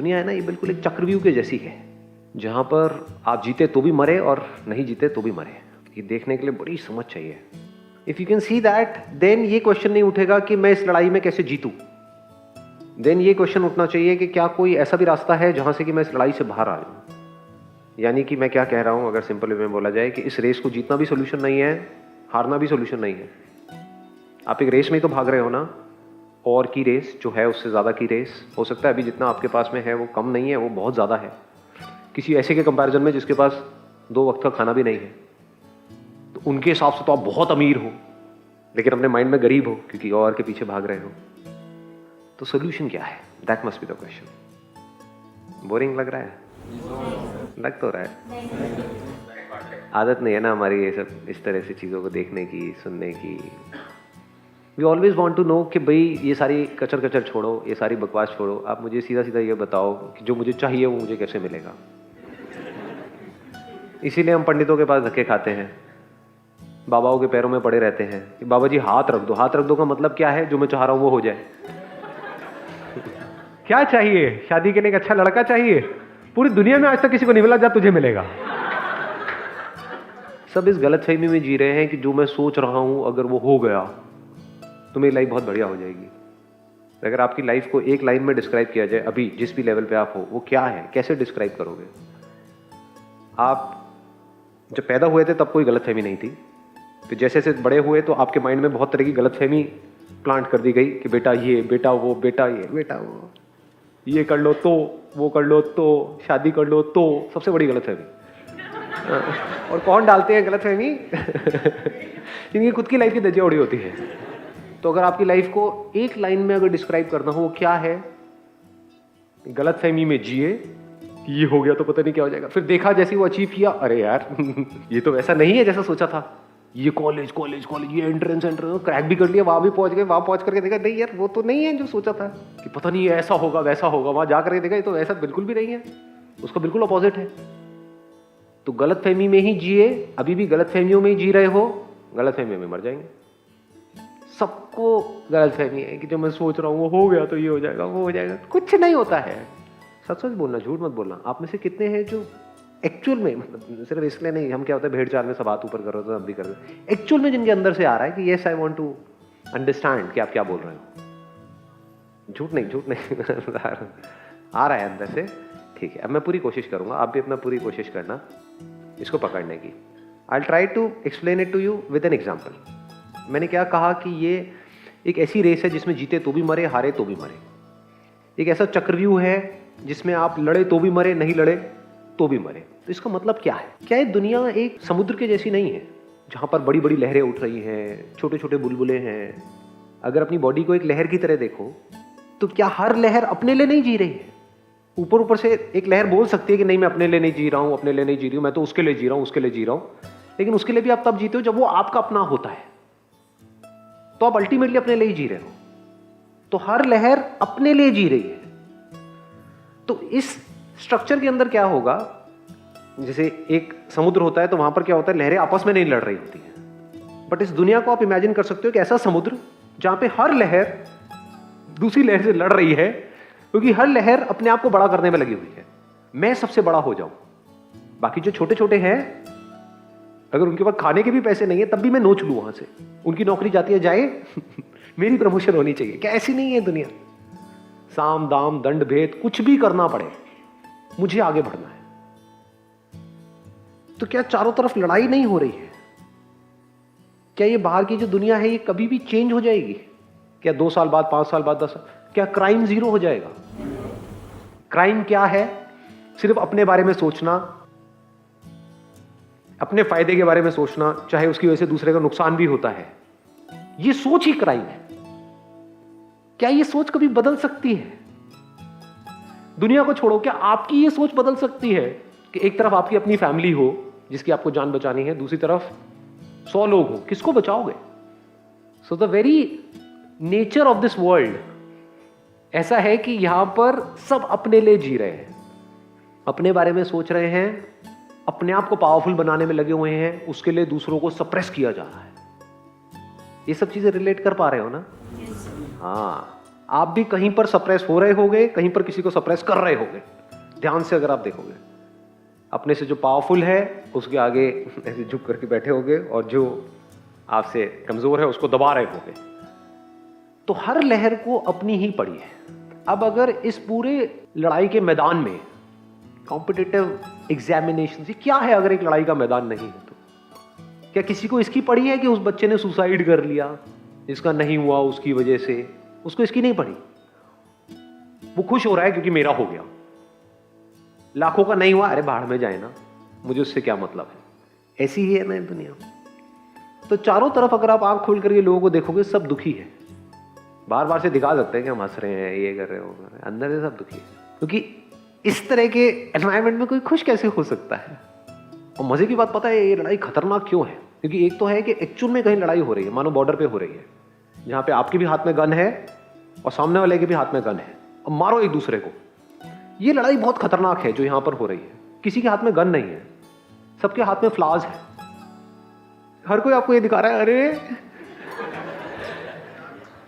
दुनिया है ना, ये बिल्कुल एक चक्रव्यूह के जैसी है, जहां पर आप जीते तो भी मरे और नहीं जीते तो भी मरे। ये देखने के लिए बड़ी समझ चाहिए। If you can see that, then ये क्वेश्चन नहीं उठेगा कि मैं इस लड़ाई में कैसे जीतूं। देन ये क्वेश्चन उठना चाहिए कि क्या कोई ऐसा भी रास्ता है जहां से कि मैं इस लड़ाई से बाहर आ जाऊं। यानी कि मैं क्या कह रहा हूं, अगर सिंपल वे में बोला जाए, कि इस रेस को जीतना भी सोल्यूशन नहीं है, हारना भी सोल्यूशन नहीं है। आप एक रेस में ही तो भाग रहे हो ना, और की रेस जो है उससे ज़्यादा की रेस। हो सकता है अभी जितना आपके पास में है वो कम नहीं है, वो बहुत ज़्यादा है किसी ऐसे के कंपैरिजन में जिसके पास 2 वक्त का खाना भी नहीं है। तो उनके हिसाब से तो आप बहुत अमीर हो, लेकिन अपने माइंड में गरीब हो क्योंकि और के पीछे भाग रहे हो। तो सोल्यूशन क्या है? That must be the question. Boring लग रहा है? लग तो रहा है। आदत नहीं है ना हमारी ये सब इस तरह से चीज़ों को देखने की, सुनने की। We always want to know कि भाई ये सारी कचर कचर छोड़ो, ये सारी बकवास छोड़ो, आप मुझे सीधा सीधा ये बताओ कि जो मुझे चाहिए वो मुझे कैसे मिलेगा। इसीलिए हम पंडितों के पास धक्के खाते हैं, बाबाओं के पैरों में पड़े रहते हैं कि बाबा जी हाथ रख दो। हाथ रख दो का मतलब क्या है? जो मैं चाह रहा हूं वो हो जाए। क्या चाहिए? शादी के लिए एक अच्छा लड़का चाहिए? पूरी दुनिया में आज तक किसी को नहीं मिला, जा तुझे मिलेगा। सब इस गलतफहमी में जी रहे हैं कि जो मैं सोच रहा हूं अगर वो हो गया तो मेरी लाइफ बहुत बढ़िया हो जाएगी। अगर आपकी लाइफ को एक लाइन में डिस्क्राइब किया जाए, अभी जिस भी लेवल पे आप हो, वो क्या है? कैसे डिस्क्राइब करोगे? आप जब पैदा हुए थे तब कोई गलतफहमी नहीं थी, फिर जैसे जैसे बड़े हुए तो आपके माइंड में बहुत तरह की गलतफहमी प्लांट कर दी गई कि बेटा ये, बेटा वो, बेटा ये, बेटा वो, ये कर लो तो, वो कर लो तो, शादी कर लो तो। सबसे बड़ी गलतफहमी। और कौन डालते हैं गलतफहमी? जिनकी खुद की लाइफ की धज्जियां उड़ी होती है। तो अगर आपकी लाइफ को एक लाइन में अगर डिस्क्राइब करना हो, क्या है? गलतफहमी में जिए, ये हो गया तो पता नहीं क्या हो जाएगा। फिर देखा जैसे वो अचीव किया, अरे यार ये तो वैसा नहीं है जैसा सोचा था। ये कॉलेज कॉलेज कॉलेज, ये एंट्रेंस क्रैक भी कर लिया, वहां भी पहुंच गए, वहां पहुंच करके देखा नहीं यार वो तो नहीं है जो सोचा था, कि पता नहीं ऐसा होगा वैसा होगा। वहां जाकर देखा ये तो ऐसा बिल्कुल भी नहीं है, उसका बिल्कुल अपोजिट है। तो गलतफहमी में ही जिए। अभी भी गलतफहमियों में ही जी रहे हो, गलतफहमी में मर जाएंगे। सबको गलतफहमी है कि जो मैं सोच रहा हूं वो हो गया तो ये हो जाएगा, वो हो जाएगा। कुछ नहीं होता है। सच सच बोलना, झूठ मत बोलना। आप में से कितने हैं जो एक्चुअल में, मतलब सिर्फ इसलिए नहीं, हम क्या होता है भेड़ चाल में सब हाथ ऊपर कर रहे हो तो हम भी कर रहे हो, एक्चुअल में जिनके अंदर से आ रहा है कि yes I want to understand कि आप क्या बोल रहे हो। झूठ नहीं, झूठ नहीं आ रहा है अंदर से। ठीक है, अब मैं पूरी कोशिश करूंगा, आप भी अपना पूरी कोशिश करना इसको पकड़ने की। I will try to explain it to you with an example. मैंने क्या कहा कि ये एक ऐसी रेस है जिसमें जीते तो भी मरे, हारे तो भी मरे। एक ऐसा चक्रव्यूह है जिसमें आप लड़े तो भी मरे, नहीं लड़े तो भी मरे। तो इसका मतलब क्या है? क्या ये दुनिया एक समुद्र के जैसी नहीं है जहां पर बड़ी बड़ी लहरें उठ रही हैं, छोटे छोटे बुलबुले हैं? अगर अपनी बॉडी को एक लहर की तरह देखो तो क्या हर लहर अपने लिए नहीं जी रही है? ऊपर ऊपर से एक लहर बोल सकती है कि नहीं मैं अपने लिए नहीं जी रहा हूं, अपने लिए नहीं जी रही हूं, मैं तो उसके लिए जी रहा हूं, उसके लिए जी रहा हूं। लेकिन उसके लिए भी आप तब जीते हो जब वो आपका अपना होता है, तो आप अल्टीमेटली अपने लिए ही जी रहे हो। तो हर लहर अपने लिए जी रही है। तो इस स्ट्रक्चर के अंदर क्या होगा, जैसे एक समुद्र होता है तो वहां पर क्या होता है, लहरें आपस में नहीं लड़ रही होती है। बट इस दुनिया को आप इमेजिन कर सकते हो कि ऐसा समुद्र जहां पे हर लहर दूसरी लहर से लड़ रही है, क्योंकि हर लहर अपने आप को बड़ा करने में लगी हुई है। मैं सबसे बड़ा हो जाऊं, बाकी जो छोटे छोटे हैं अगर उनके पास खाने के भी पैसे नहीं है तब भी मैं नोच लूं वहां से, उनकी नौकरी जाती है जाए मेरी प्रमोशन होनी चाहिए। क्या ऐसी नहीं है दुनिया? साम दाम दंड भेद कुछ भी करना पड़े, मुझे आगे बढ़ना है। तो क्या चारों तरफ लड़ाई नहीं हो रही है? क्या ये बाहर की जो दुनिया है ये कभी भी चेंज हो जाएगी? क्या 2 साल बाद, 5 साल बाद, 10 साल, क्या क्राइम जीरो हो जाएगा? क्राइम क्या है? सिर्फ अपने बारे में सोचना, अपने फायदे के बारे में सोचना, चाहे उसकी वजह से दूसरे का नुकसान भी होता है। ये सोच ही क्राइम है। क्या ये सोच कभी बदल सकती है? दुनिया को छोड़ो, क्या आपकी ये सोच बदल सकती है कि एक तरफ आपकी अपनी फैमिली हो जिसकी आपको जान बचानी है, दूसरी तरफ 100 लोग हो, किसको बचाओगे? So the very nature of this world ऐसा है कि यहां पर सब अपने लिए जी रहे हैं, अपने बारे में सोच रहे हैं, अपने आप को पावरफुल बनाने में लगे हुए हैं, उसके लिए दूसरों को सप्रेस किया जा रहा है। ये सब चीजें रिलेट कर पा रहे हो ना? हाँ, आप भी कहीं पर सप्रेस हो रहे होगे, कहीं पर किसी को सप्रेस कर रहे होगे। ध्यान से अगर आप देखोगे, अपने से जो पावरफुल है उसके आगे ऐसे झुक करके बैठे होगे और जो आपसे कमजोर है उसको दबा रहे होगे। तो हर लहर को अपनी ही पड़ी है। अब अगर इस पूरे लड़ाई के मैदान में कॉम्पिटिटिव एग्जामिनेशन से क्या है, अगर एक लड़ाई का मैदान नहीं है तो क्या किसी को इसकी पड़ी है कि उस बच्चे ने सुसाइड कर लिया, जिसका नहीं हुआ उसकी वजह से, उसको इसकी नहीं पड़ी। वो खुश हो रहा है क्योंकि मेरा हो गया, लाखों का नहीं हुआ, अरे बाहर में जाए ना, मुझे उससे क्या मतलब है। ऐसी ही है ना दुनिया। तो चारों तरफ अगर आप आंख खोल करके लोगों को देखोगे, सब दुखी है। बार बार से दिखा सकते हैं कि हम हंस रहे हैं, ये कर रहे हो, अंदर से सब दुखी है। क्योंकि इस तरह के एनवायरनमेंट में कोई खुश कैसे हो सकता है। और मजे की बात पता है ये लड़ाई खतरनाक क्यों है? क्योंकि एक तो है कि एक्चुअल में कहीं लड़ाई हो रही है, मानो बॉर्डर पे हो रही है, जहां पे आपके भी हाथ में गन है और सामने वाले के भी हाथ में गन है, और मारो एक दूसरे को। ये लड़ाई बहुत खतरनाक है जो यहां पर हो रही है। किसी के हाथ में गन नहीं है, सबके हाथ में फ्लावर्स है। हर कोई आपको ये दिखा रहा है, अरे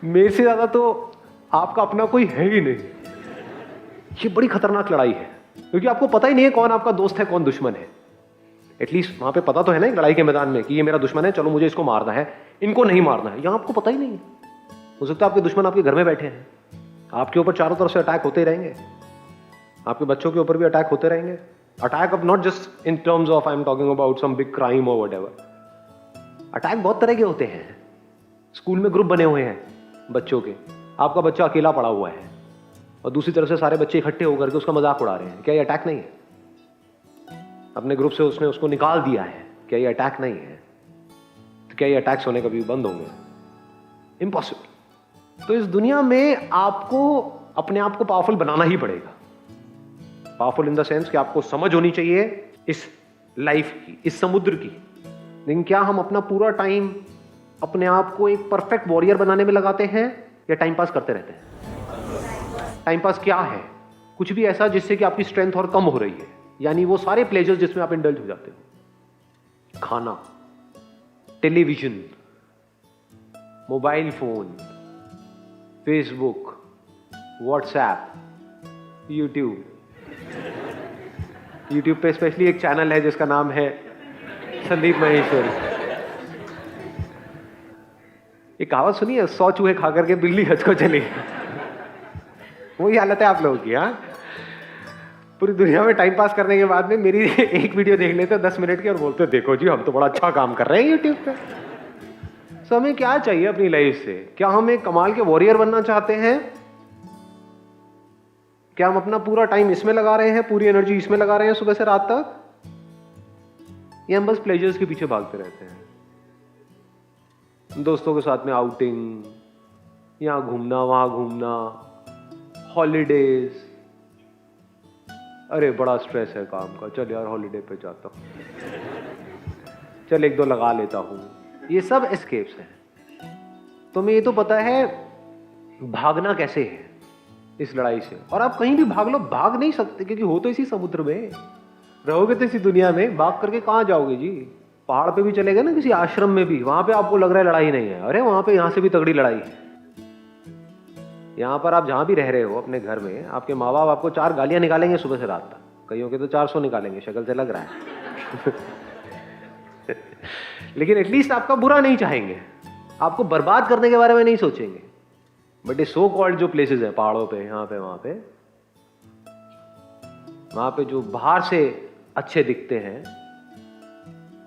मेरे से ज्यादा तो आपका अपना कोई है ही नहीं। ये बड़ी खतरनाक लड़ाई है, क्योंकि आपको पता ही नहीं है कौन आपका दोस्त है कौन दुश्मन है। एटलीस्ट वहां पे पता तो है ना लड़ाई के मैदान में कि ये मेरा दुश्मन है, चलो मुझे इसको मारना है, इनको नहीं मारना है। यहां आपको पता ही नहीं है। हो सकता है आपके दुश्मन आपके घर में बैठे हैं, आपके ऊपर चारों तरफ से अटैक होते ही रहेंगे, आपके बच्चों के ऊपर भी अटैक होते रहेंगे। Attack of not just in terms of I am talking about some big crime और व्हाटएवर। अटैक बहुत तरह के होते हैं। स्कूल में ग्रुप बने हुए हैं बच्चों के, आपका बच्चा अकेला पड़ा हुआ है और दूसरी तरफ से सारे बच्चे इकट्ठे होकर के उसका मजाक उड़ा रहे हैं। क्या ये अटैक नहीं है? अपने ग्रुप से उसने उसको निकाल दिया है, क्या ये अटैक नहीं है? तो क्या ये अटैक्स होने कभी बंद होंगे? इम्पॉसिबल। तो इस दुनिया में आपको अपने आप को पावरफुल बनाना ही पड़ेगा। पावरफुल इन द सेंस कि आपको समझ होनी चाहिए इस लाइफ की, इस समुद्र की। लेकिन क्या हम अपना पूरा टाइम अपने आप को एक परफेक्ट वॉरियर बनाने में लगाते हैं या टाइम पास करते रहते हैं? टाइम पास क्या है? कुछ भी ऐसा जिससे कि आपकी स्ट्रेंथ और कम हो रही है, यानी वो सारे प्लेजर्स जिसमें आप इंडल्ज हो जाते हो। खाना, television, mobile phone, Facebook, WhatsApp, YouTube पे स्पेशली एक चैनल है जिसका नाम है संदीप महेश्वरी। एक कहावत सुनी है, 100 चूहे खा करके बिल्ली हज को चली। वही हालत है आप लोगों की। हाँ, पूरी दुनिया में टाइम पास करने के बाद में मेरी एक वीडियो देख लेते 10 मिनट की और बोलते देखो जी हम तो बड़ा अच्छा काम कर रहे हैं यूट्यूब पे। सो हमें क्या चाहिए अपनी लाइफ से? क्या हम एक कमाल के वॉरियर बनना चाहते हैं? क्या हम अपना पूरा टाइम इसमें लगा रहे हैं, पूरी एनर्जी इसमें लगा रहे हैं सुबह से रात तक, या हम बस प्लेजर्स के पीछे भागते रहते हैं? दोस्तों के साथ में आउटिंग, यहां घूमना वहां घूमना, हॉलीडेज, अरे बड़ा स्ट्रेस है काम का, चल यार हॉलीडे पे जाता हूं, चल 1-2 लगा लेता हूं। ये सब एस्केप्स हैं। तुम्हें ये तो पता है भागना कैसे है इस लड़ाई से, और आप कहीं भी भाग लो, भाग नहीं सकते क्योंकि हो तो इसी समुद्र में, रहोगे तो इसी दुनिया में। भाग करके कहां जाओगे जी? पहाड़ पे भी चले गए ना, किसी आश्रम में भी, वहां पे आपको लग रहा है लड़ाई नहीं है, अरे वहां पे यहां से भी तगड़ी लड़ाई है। यहां पर आप जहां भी रह रहे हो अपने घर में, आपके माँ बाप आपको 4 गालियां निकालेंगे सुबह से रात तक, कईयों के तो 400 निकालेंगे, शक्ल से लग रहा है। लेकिन एटलीस्ट आपका बुरा नहीं चाहेंगे, आपको बर्बाद करने के बारे में नहीं सोचेंगे। बट ये सो कॉल्ड जो प्लेसेस है पहाड़ों पे, यहाँ पे वहां पे जो बाहर से अच्छे दिखते हैं,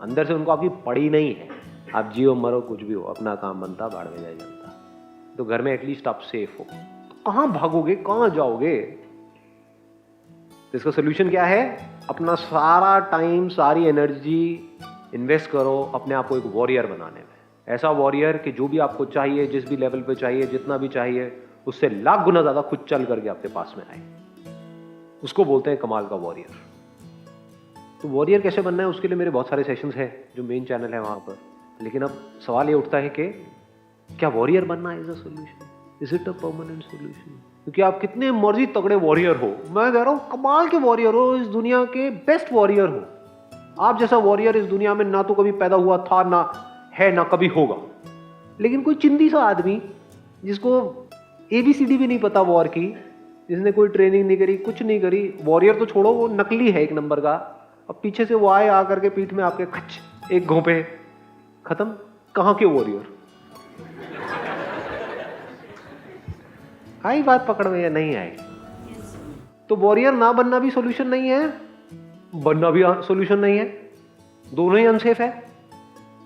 अंदर से उनको आपकी पड़ी नहीं है। आप जियो मरो कुछ भी हो, अपना काम बनता, बाढ़ में जाए जनता। तो घर में एटलीस्ट आप सेफ हो। तो कहां भागोगे, कहां जाओगे? तो इसका सोल्यूशन क्या है? अपना सारा टाइम, सारी एनर्जी इन्वेस्ट करो अपने आप को एक वॉरियर बनाने में। ऐसा वॉरियर कि जो भी आपको चाहिए, जिस भी लेवल पे चाहिए, जितना भी चाहिए, उससे लाख गुना ज्यादा खुद चल करके आपके पास में आए। उसको बोलते हैं कमाल का वॉरियर। तो वॉरियर कैसे बनना है, उसके लिए मेरे बहुत सारे सेशंस हैं जो मेन चैनल है वहां पर। लेकिन अब सवाल ये उठता है कि क्या वॉरियर बनना is a solution? Is it a permanent solution? क्योंकि आप कितने मर्जी तगड़े वॉरियर हो, मैं कह रहा हूं कमाल के वॉरियर हो, इस दुनिया के बेस्ट वॉरियर हो, आप जैसा वॉरियर इस दुनिया में ना तो कभी पैदा हुआ था, ना है, ना कभी होगा। लेकिन कोई चिंदी सा आदमी जिसको ABCD भी नहीं पता वॉर की, जिसने कोई ट्रेनिंग नहीं करी, कुछ नहीं करी, वॉरियर तो छोड़ो, वो नकली है एक नंबर का, अब पीछे से वो आए आ करके पीठ में आपके खच एक घोंपे, खत्म। कहाँ के वॉरियर? आई बात पकड़ में या नहीं आई? तो वॉरियर ना बनना भी सॉल्यूशन नहीं है, बनना भी सॉल्यूशन नहीं है, दोनों ही अनसेफ है।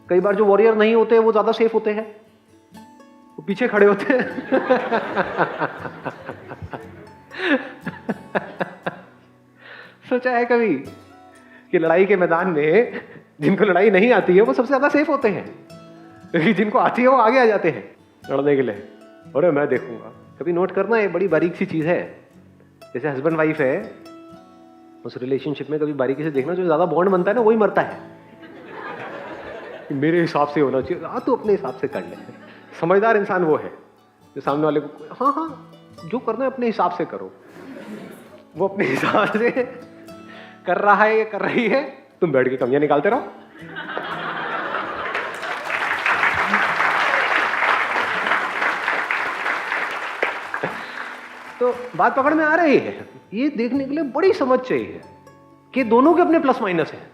कई बार जो वॉरियर नहीं होते वो ज्यादा सेफ होते हैं, वो पीछे खड़े होते हैं। सोचा है कभी कि लड़ाई के मैदान में जिनको लड़ाई नहीं आती है वो सबसे ज्यादा सेफ होते हैं, क्योंकि जिनको आती है वो आगे आ जाते हैं लड़ने के लिए। अरे मैं देखूंगा, कभी नोट करना, ये बड़ी बारीक सी चीज है। जैसे हस्बैंड वाइफ है, उस रिलेशनशिप में कभी बारीकी से देखना, जो ज्यादा बॉन्ड बनता है ना वही मरता है। मेरे हिसाब से होना चाहिए, हाँ तो अपने हिसाब से कर ले। समझदार इंसान वो है जो सामने वाले को, हाँ हाँ जो करना है अपने हिसाब से करो, वो अपने हिसाब से कर रहा है या कर रही है, तुम बैठ के कमियां निकालते रहो। तो बात पकड़ में आ रही है। ये देखने के लिए बड़ी समझ चाहिए कि दोनों के अपने प्लस माइनस हैं,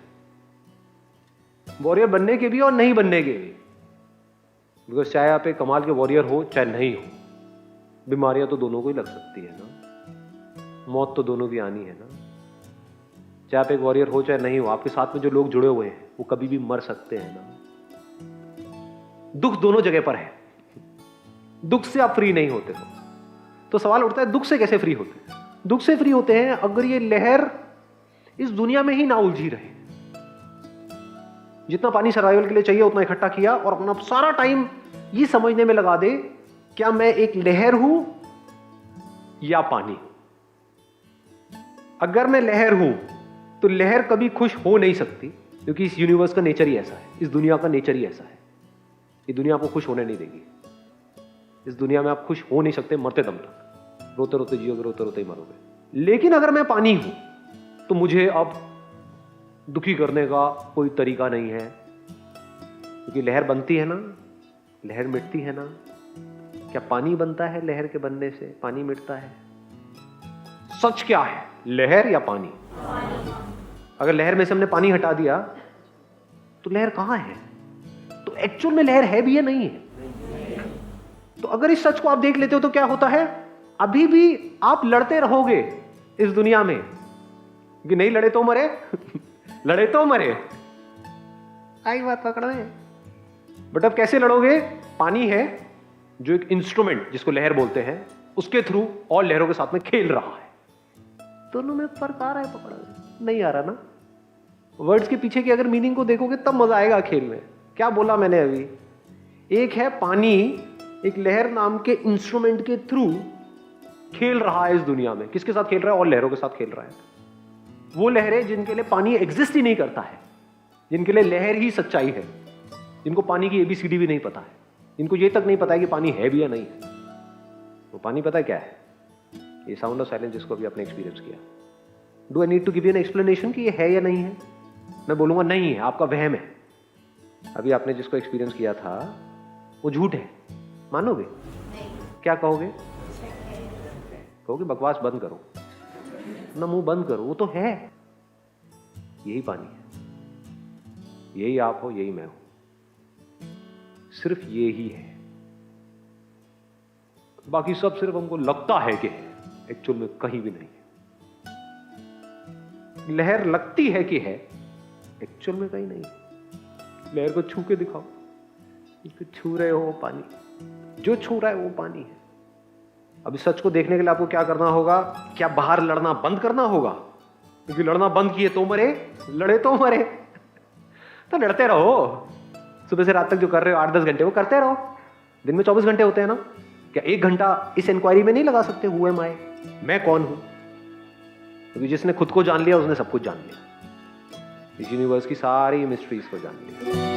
वॉरियर बनने के भी और नहीं बनने के भी। बिकॉज चाहे आप एक कमाल के वॉरियर हो चाहे नहीं हो, बीमारियां तो दोनों को ही लग सकती है ना, मौत तो दोनों की आनी है ना। चाहे आप एक वॉरियर हो चाहे नहीं हो, आपके साथ में जो लोग जुड़े हुए हैं वो कभी भी मर सकते हैं ना। दुख दोनों जगह पर है, दुख से आप फ्री नहीं होते हो। तो सवाल उठता है दुख से कैसे फ्री होते हैं? दुख से फ्री होते हैं अगर ये लहर इस दुनिया में ही ना उलझी रहे। जितना पानी सर्वाइवल के लिए चाहिए उतना इकट्ठा किया और अपना सारा टाइम ये समझने में लगा दे, क्या मैं एक लहर हूं या पानी? अगर मैं लहर हूं तो लहर कभी खुश हो नहीं सकती, क्योंकि इस यूनिवर्स का नेचर ही ऐसा है, इस दुनिया का नेचर ही ऐसा है। ये दुनिया आपको खुश होने नहीं देगी। इस दुनिया में आप खुश हो नहीं सकते मरते दम तक। रोते रोते जियोगे, रोते रोते ही मरोगे। लेकिन अगर मैं पानी हूं तो मुझे अब दुखी करने का कोई तरीका नहीं है, क्योंकि लहर बनती है ना, लहर मिटती है ना। क्या पानी बनता है लहर के बनने से? पानी मिटता है। सच क्या है, लहर या पानी? अगर लहर में से हमने पानी हटा दिया तो लहर कहां है? तो एक्चुअल में लहर है भी या नहीं है? तो अगर इस सच को आप देख लेते हो तो क्या होता है, अभी भी आप लड़ते रहोगे इस दुनिया में कि नहीं लड़े तो मरे। लड़े तो मरे, आई बात पकड़ में। बट अब कैसे लड़ोगे? पानी है जो एक इंस्ट्रूमेंट जिसको लहर बोलते हैं, उसके थ्रू और लहरों के साथ में खेल रहा है। दोनों में फर्क आ रहा है? पकड़ में नहीं आ रहा ना। वर्ड्स के पीछे की अगर मीनिंग को देखोगे तब मजा आएगा खेल में। क्या बोला मैंने अभी? एक है पानी एक लहर नाम के इंस्ट्रूमेंट के थ्रू खेल रहा है इस दुनिया में। किसके साथ खेल रहा है? और लहरों के साथ खेल रहा है। वो लहरें जिनके लिए पानी एग्जिस्ट ही नहीं करता है, जिनके लिए लहर ही सच्चाई है, जिनको पानी की ABCD भी नहीं पता है, जिनको ये तक नहीं पता है कि पानी है भी या नहीं है। वो पानी पता है क्या है? ये साउंड ऑफ साइलेंस जिसको अभी आपने एक्सपीरियंस किया। Do I need to give you an explanation कि ये है या नहीं है? मैं बोलूंगा नहीं है, आपका वहम है। अभी आपने जिसको एक्सपीरियंस किया था वो झूठ है, मानोगे? क्या कहोगे? कहोगे बकवास बंद करो ना, मुंह बंद करो, वो तो है। यही पानी है, यही आप हो, यही मैं हूं, सिर्फ ये ही है। बाकी सब सिर्फ हमको लगता है कि है, एक्चुअल में कहीं भी नहीं है। लहर लगती है कि है, एक्चुअल में कहीं नहीं है। लहर को छू के दिखाओ, इसको छू रहे हो वो पानी, जो छू रहा है वो पानी है। अब इस सच को देखने के लिए आपको क्या करना होगा? क्या बाहर लड़ना बंद करना होगा? क्योंकि लड़ना बंद किए तो मरे, लड़े तो मरे। तो लड़ते रहो, सुबह से रात तक जो कर रहे हो 8-10 घंटे वो करते रहो। दिन में 24 घंटे होते हैं ना, क्या 1 घंटा इस इंक्वायरी में नहीं लगा सकते? हु एम आई, मैं कौन हूं? क्योंकि जिसने खुद को जान लिया उसने सब कुछ जान लिया, इस यूनिवर्स की सारी मिस्ट्रीज को जान लिया।